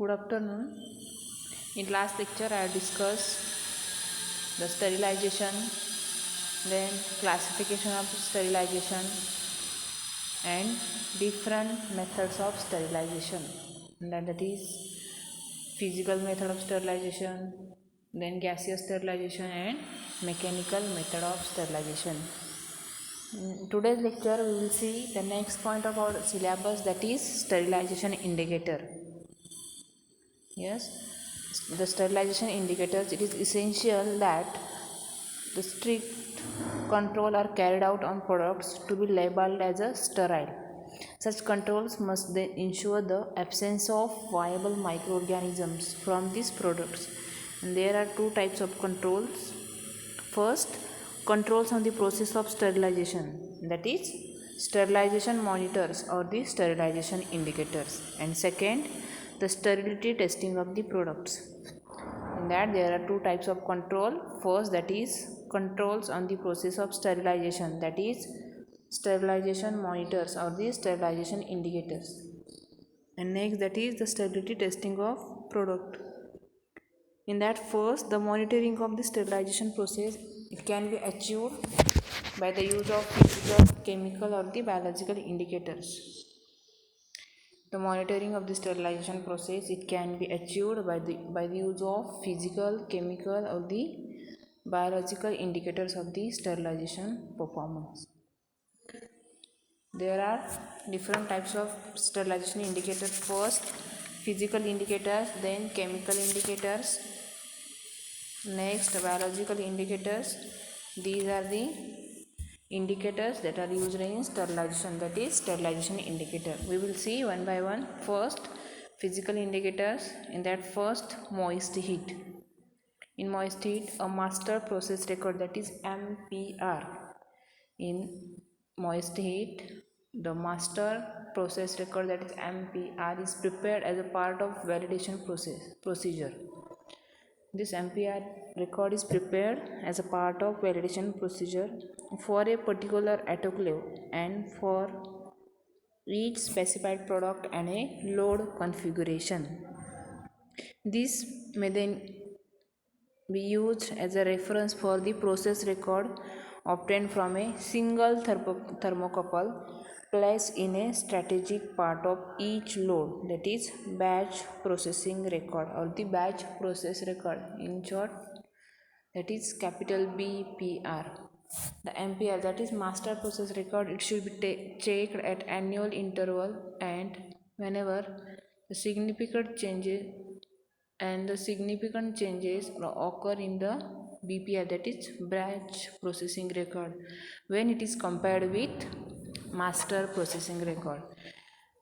Good afternoon. In last lecture I have discussed the sterilization, then classification of sterilization and different methods of sterilization. And that is physical method of sterilization, then gaseous sterilization and mechanical method of sterilization. In today's lecture we will see the next point of our syllabus, that is sterilization indicator. Yes, the sterilization indicators, it is essential that the strict control are carried out on products to be labeled as a sterile. Such controls must then ensure the absence of viable microorganisms from these products. And there are two types of controls. First, controls on the process of sterilization, that is sterilization monitors or the sterilization indicators. And second, the sterility testing of the products. In that there are two types of control. First, that is controls on the process of sterilization, that is sterilization monitors or the sterilization indicators. And next, that is the sterility testing of product. In that, first, the monitoring of the sterilization process, it can be achieved by the use of physical, chemical or the biological indicators. The monitoring of the sterilization process, it can be achieved by the use of physical, chemical or the biological indicators of the sterilization performance. There are different types of sterilization indicators. First, physical indicators, then chemical indicators, next biological indicators. These are the indicators that are used in sterilization, that is sterilization indicator. We will see one by one. First, physical indicators. In that, first, moist heat. In moist heat, a master process record, that is MPR. In moist heat, the master process record, that is MPR, is prepared as a part of validation procedure. This MPR record is prepared as a part of validation procedure for a particular autoclave and for each specified product and a load configuration. This may then be used as a reference for the process record obtained from a single thermocouple placed in a strategic part of each load, that is batch processing record or the batch process record, in short, that is capital BPR. The MPR, that is master process record, it should be checked at annual interval and whenever the significant changes occur in the BPR, that is batch processing record, when it is compared with master processing record.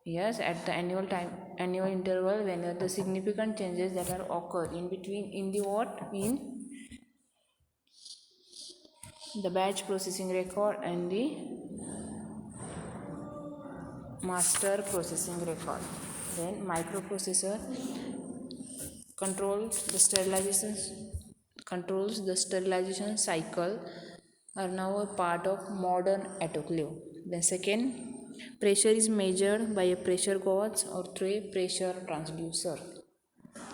Yes, at the annual interval, when the significant changes that are occur in between, in the what, in the batch processing record and the master processing record. Then microprocessor controls the sterilization cycle, are now a part of modern autoclave. Then second, pressure is measured by a pressure gauge or through a pressure transducer.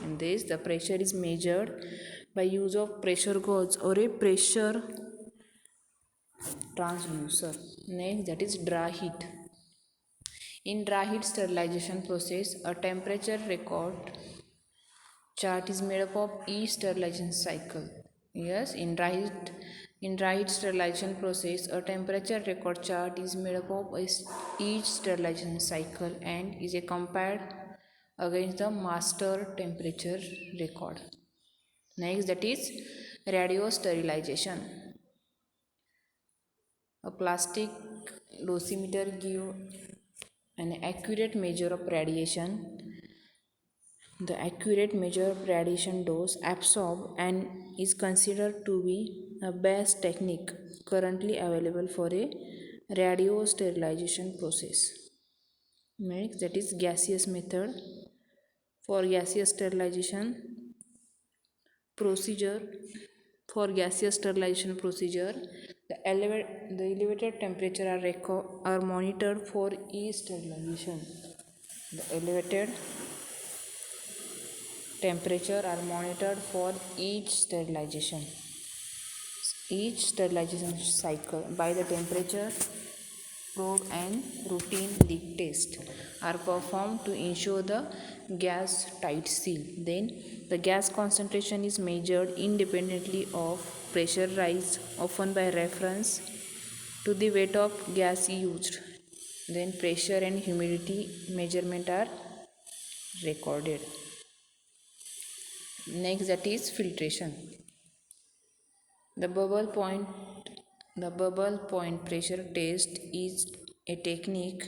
In this, the pressure is measured by use of pressure gauge or a pressure transducer. Next, that is dry heat. In dry heat sterilization process, a temperature record chart is made up of each sterilization cycle. Yes, in dry heat sterilization process, a temperature record chart is made up of each sterilization cycle and is compared against the master temperature record. Next, that is radio sterilization. A plastic dosimeter gives an accurate measure of radiation. The accurate measure of radiation dose absorbed and is considered to be a best technique currently available for a radio sterilization process. Next, that is gaseous method. For gaseous sterilization procedure, the elevated temperature are monitored for each sterilization. The elevated temperature are monitored for each sterilization cycle. By the temperature probe and routine leak test are performed to ensure the gas tight seal. Then the gas concentration is measured independently of pressure rise, often by reference to the weight of gas used. Then pressure and humidity measurement are recorded. Next, that is filtration. The bubble point pressure test is a technique.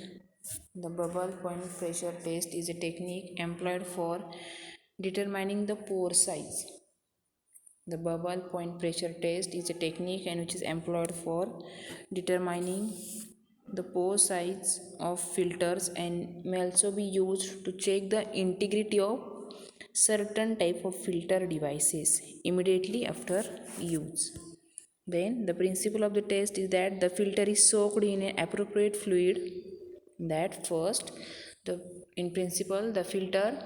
The bubble point pressure test is a technique employed for determining the pore size. The bubble point pressure test is a technique and which is employed for determining the pore size of filters and may also be used to check the integrity of certain type of filter devices immediately after use. Then the principle of the test is that the filter is soaked in an appropriate fluid. That first, the in principle the filter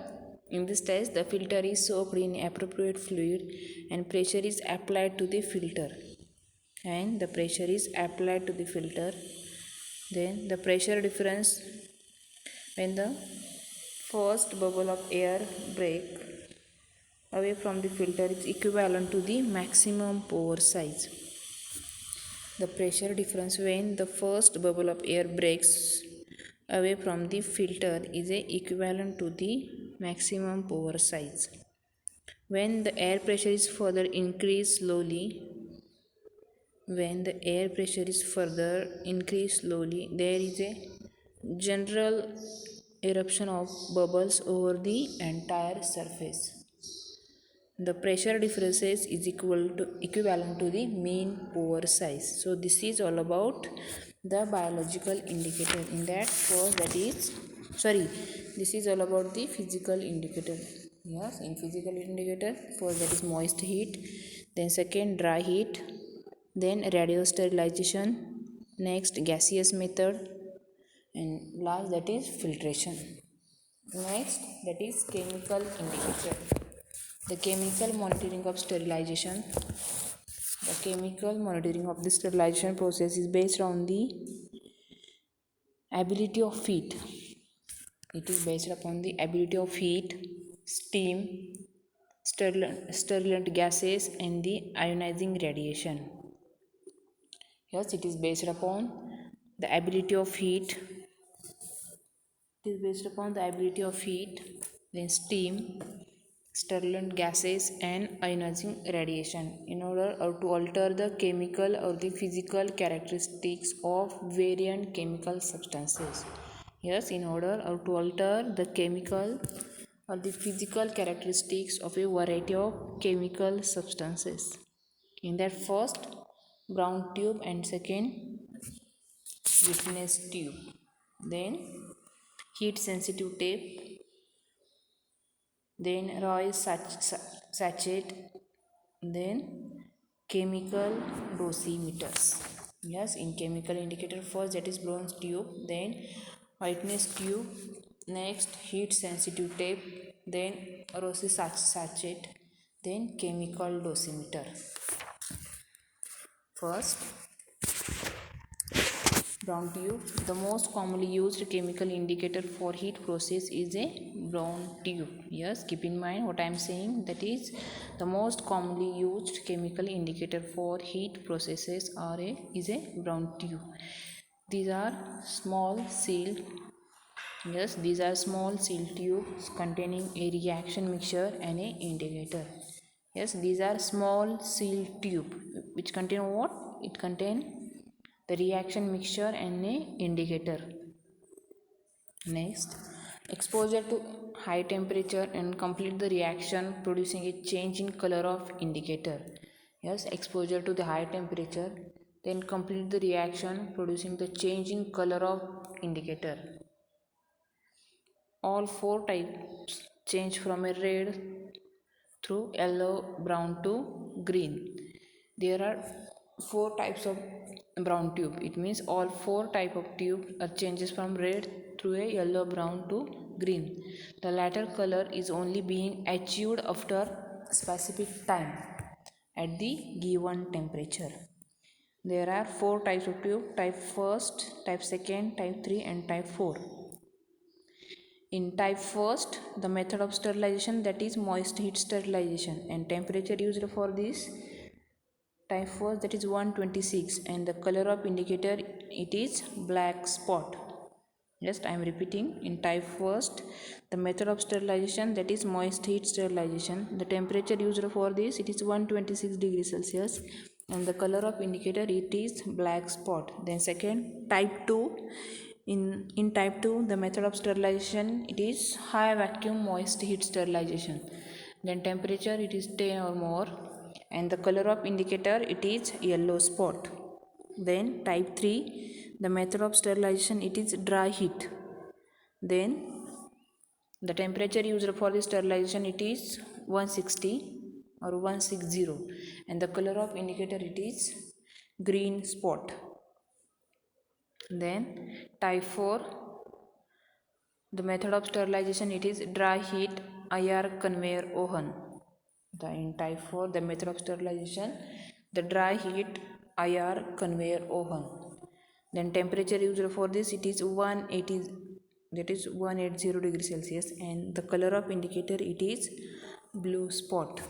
in this test the filter is soaked in appropriate fluid and pressure is applied to the filter. And the pressure is applied to the filter. Then the pressure difference when the first bubble of air break away from the filter is equivalent to the maximum pore size. The pressure difference when the first bubble of air breaks away from the filter is equivalent to the maximum pore size. When the air pressure is further increased slowly, there is a general eruption of bubbles over the entire surface. The pressure differences is equivalent to the mean pore size. So this is all about the biological indicator. In that first this is all about the physical indicator. Yes, in physical indicator first that is moist heat, then second dry heat, then radio sterilization, next gaseous method, and last that is filtration. Next that is chemical indicator. The chemical monitoring of sterilization. The chemical monitoring of the sterilization process is based on the ability of heat. It is based upon the ability of heat, steam, sterilant gases, and the ionizing radiation. Yes, it is based upon the ability of heat. Then steam, sterilant gases and ionizing radiation in order to alter the chemical or the physical characteristics of variant chemical substances. Yes, in order to alter the chemical or the physical characteristics of a variety of chemical substances. In that first brown tube and second witness tube. Then heat sensitive tape, then Roy's sachet, then chemical dosimeters. Yes, in chemical indicator first that is bronze tube, then whiteness tube, next heat sensitive tape, then Rossi sachet, then chemical dosimeter. First brown tube. The most commonly used chemical indicator for heat process is a brown tube. Yes, keep in mind what I am saying, that is the most commonly used chemical indicator for heat processes is a brown tube. These are small sealed tubes containing a reaction mixture and a indicator. Yes, these are small sealed tube which contain what? It contain the reaction mixture and a indicator. Next, exposure to high temperature and complete the reaction producing a change in color of indicator. Yes, exposure to the high temperature, then complete the reaction producing the change in color of indicator. All four types change from a red through yellow, brown to green. There are four types of tube. It means all four type of tube are changes from red through a yellow, brown to green. The latter color is only being achieved after specific time at the given temperature. There are 4 types of tube: type 1st, type 2nd, type 3 and type 4. In type 1st, the method of sterilization, that is moist heat sterilization, and temperature used for this type 1st, that is 126, and the color of indicator, it is black spot. Just I am repeating, in type 1st, the method of sterilization, that is moist heat sterilization, the temperature used for this, it is 126 degrees Celsius, and the color of indicator, it is black spot. Then second, type 2, in type 2, the method of sterilization, it is high vacuum moist heat sterilization. Then temperature, it is 10 or more, and the color of indicator, it is yellow spot. Then type 3, the method of sterilization, it is dry heat. Then the temperature used for the sterilization, it is 160 or 160, and the color of indicator, it is green spot. Then type 4, the method of sterilization, it is dry heat IR conveyor oven. In type 4, the method of sterilization, the dry heat IR conveyor oven. Then temperature used for this, it is 180, that is 180 degrees Celsius, and the color of indicator, it is blue spot.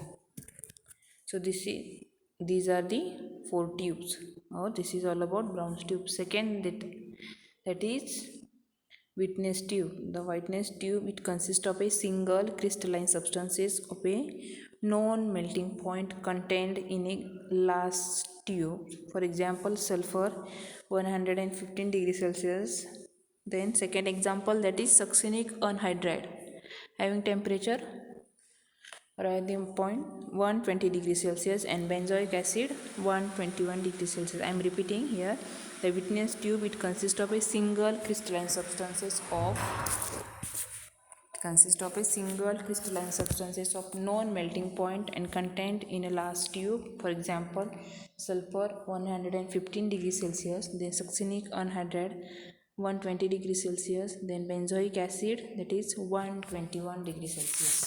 So these are the 4 tubes, or this is all about Brown's tube. Second, that is witness tube. The witness tube, it consists of a single crystalline substances of a known melting point contained in a glass tube. For example, sulfur 115 degrees Celsius. Then second example, that is succinic anhydride having temperature radium point 120 degrees Celsius and benzoic acid 121 degrees Celsius. I am repeating here. The witness tube, it consists of a single crystalline substances of known melting point and contained in a glass tube. For example, sulfur 115 degrees Celsius, then succinic anhydride 120 degrees Celsius, then benzoic acid, that is 121 degrees Celsius.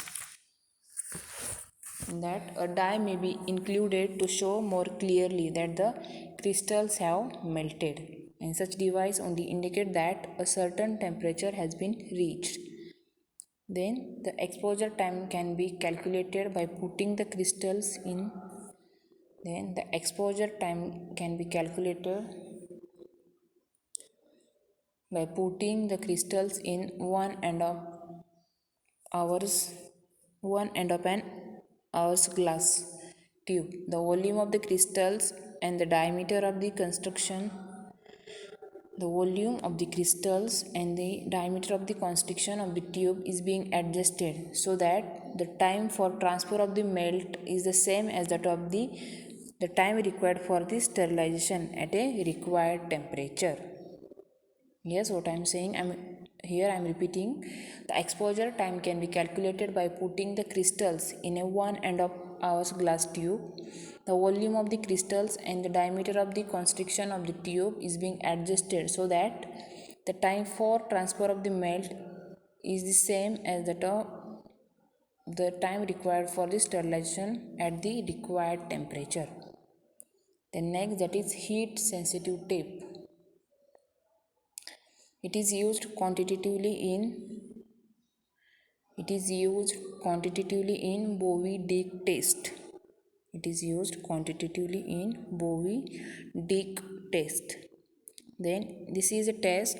In that, a dye may be included to show more clearly that the crystals have melted, and such device only indicate that a certain temperature has been reached. Then the exposure time can be calculated by putting the crystals in one end of an hour's glass tube. The volume of the crystals and the diameter of the constriction of the tube is being adjusted so that the time for transfer of the melt is the same as that of the time required for the sterilization at a required temperature. Yes, what I am saying, I am repeating. The exposure time can be calculated by putting the crystals in a one end of hour's glass tube. The volume of the crystals and the diameter of the constriction of the tube is being adjusted so that the time for transfer of the melt is the same as that of the time required for the sterilization at the required temperature. The next, that is heat sensitive tape. It is used quantitatively in Bovie-Dick test. Then this is a test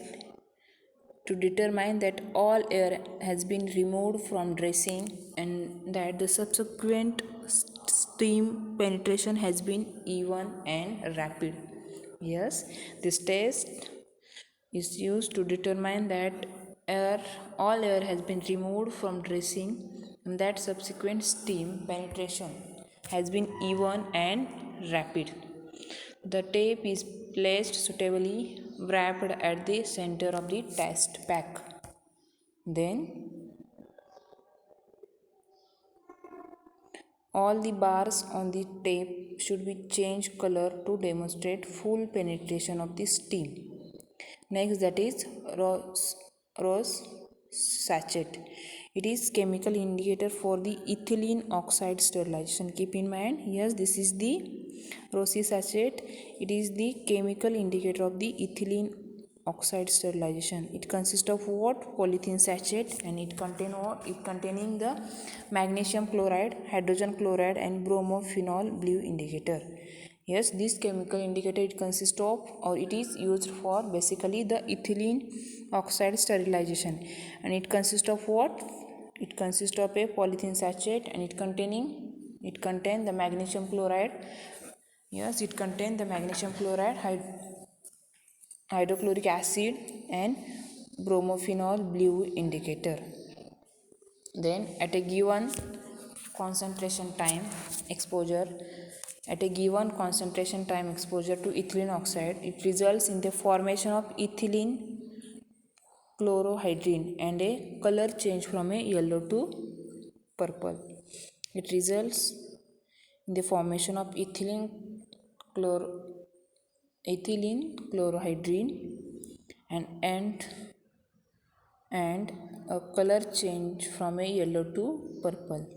to determine that all air has been removed from dressing and that the subsequent steam penetration has been even and rapid. Yes, this test is used to determine that all air has been removed from dressing and that subsequent steam penetration has been even and rapid. The tape is placed suitably wrapped at the center of the test pack. Then all the bars on the tape should be changed color to demonstrate full penetration of the steam. Next, that is Rose sachet. It is chemical indicator for the ethylene oxide sterilization. Keep in mind, yes, this is the Rossi sachet. It is the chemical indicator of the ethylene oxide sterilization. It consists of what? Polythene sachet, and it contain what? It containing the magnesium chloride, hydrogen chloride, and bromophenol blue indicator. Yes, this chemical indicator, it consists of, or it is used for basically the ethylene oxide sterilization, and it consists of what? It consists of a polythene sachet, and it contain the magnesium chloride. Yes, it contains the magnesium chloride, hydrochloric acid, and bromophenol blue indicator. Then at a given concentration time exposure at a given concentration time exposure to ethylene oxide, it results in the formation of ethylene chlorohydrin and a color change from a yellow to purple. It results in the formation of chlor ethylene chlorohydrin and a color change from a yellow to purple.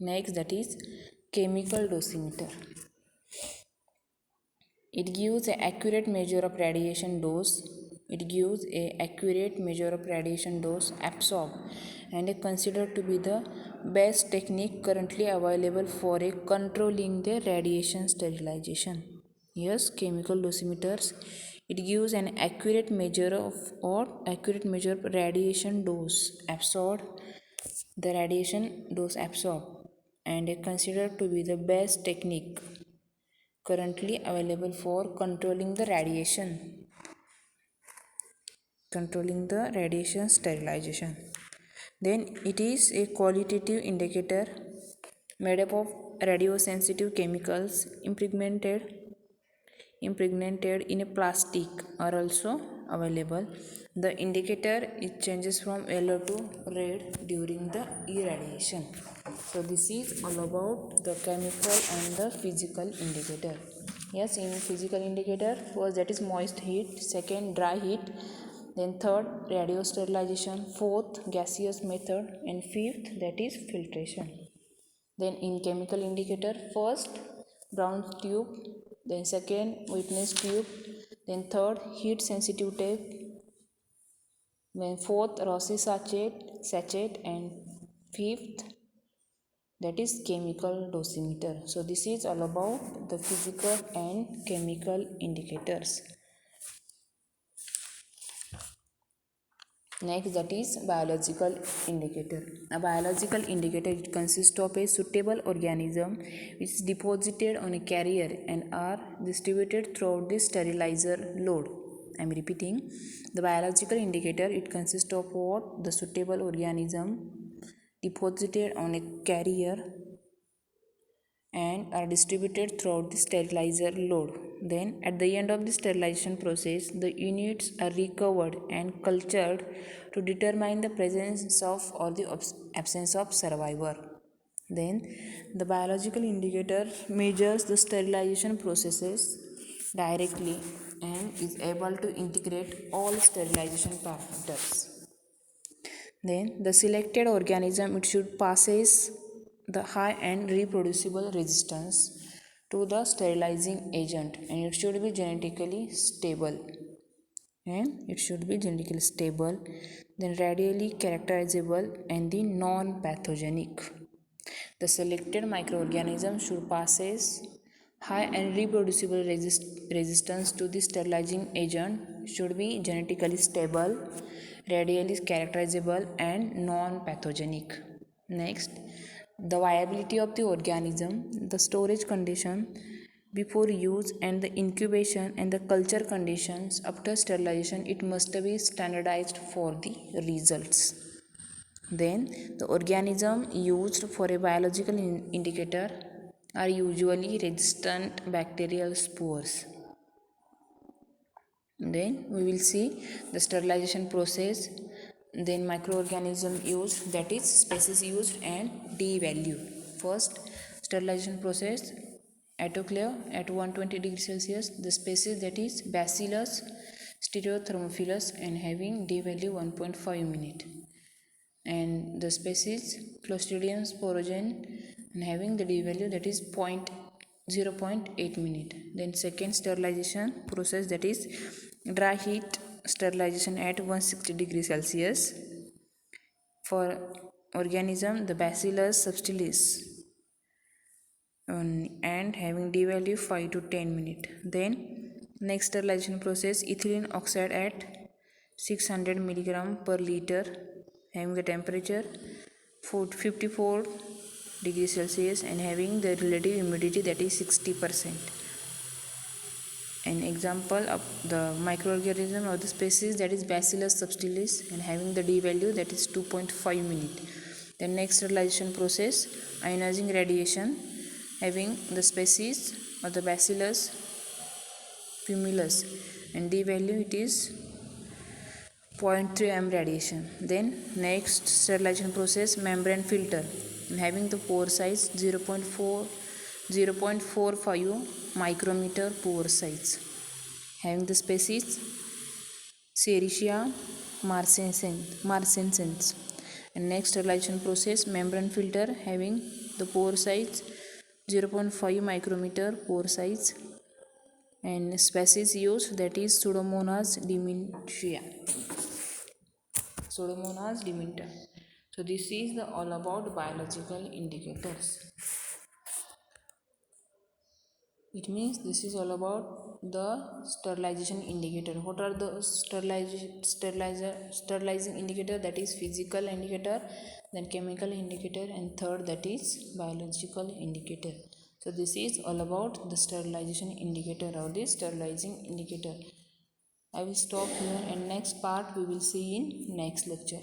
Next, that is chemical dosimeter. It gives an accurate measure of radiation dose. It gives a accurate measure of radiation dose absorbed and is considered to be the best technique currently available for a controlling the radiation sterilization. Yes, chemical dosimeters. It gives an accurate measure of radiation dose absorbed, the radiation dose absorbed, and is considered to be the best technique currently available for controlling the radiation sterilization. Then it is a qualitative indicator made up of radiosensitive chemicals impregnated in a plastic are also available. The indicator, it changes from yellow to red during the irradiation. So this is all about the chemical and the physical indicator. Yes, in physical indicator, first that is moist heat, second dry heat, then third radio sterilization, fourth gaseous method, and fifth that is filtration. Then in chemical indicator, first brown tube, then second witness tube, then third heat sensitive tape, then fourth Rossi sachet, and fifth that is chemical dosimeter. So this is all about the physical and chemical indicators. Next, that is biological indicator. A biological indicator, it consists of a suitable organism which is deposited on a carrier and are distributed throughout the sterilizer load. I am repeating, the biological indicator, it consists of what? The suitable organism deposited on a carrier and are distributed throughout the sterilizer load. Then at the end of the sterilization process, the units are recovered and cultured to determine the presence of or the absence of survivor. Then the biological indicator measures the sterilization processes directly and is able to integrate all sterilization parameters. Then the selected organism, it should passes the high and reproducible resistance to the sterilizing agent, and it should be genetically stable. Then radially characterizable and the non-pathogenic. The selected microorganism should passes high and reproducible resistance to the sterilizing agent, should be genetically stable, radially characterizable, and non-pathogenic. Next, the viability of the organism, the storage condition before use, and the incubation and the culture conditions after sterilization, it must be standardized for the results. Then the organism used for a biological indicator are usually resistant bacterial spores. Then we will see the sterilization process, then microorganism used, that is species used, and D value. First, sterilization process, autoclave at 120 degrees Celsius, the species that is Bacillus stereothermophilus and having D value 1.5 minute. and the species Clostridium sporogen, and having the D value that is 0.8 minute. Then second sterilization process, that is dry heat sterilization at 160 degrees Celsius for organism the Bacillus subtilis, and having D value 5 to 10 minute. Then next sterilization process, ethylene oxide at 600 milligram per liter, having the temperature 54 degrees Celsius and having the relative humidity that is 60%. An example of the microorganism of the species that is Bacillus subtilis and having the D value that is 2.5 minute. The next sterilization process, ionizing radiation, having the species of the Bacillus pumilus and D value it is 0.3 m radiation. Then next sterilization process, membrane filter, and having the pore size 0.45 micrometer pore size, having the species Serratia marcescens. And next sterilization process, membrane filter, having the pore size 0.5 micrometer pore size, and species used that is Pseudomonas dementia. Pseudomonas dementia. So this is the all about biological indicators. It means this is all about the sterilization indicator. What are the sterilizing indicator? That is physical indicator, then chemical indicator, and third that is biological indicator. So this is all about the sterilization indicator or the sterilizing indicator. I will stop here and next part we will see in next lecture.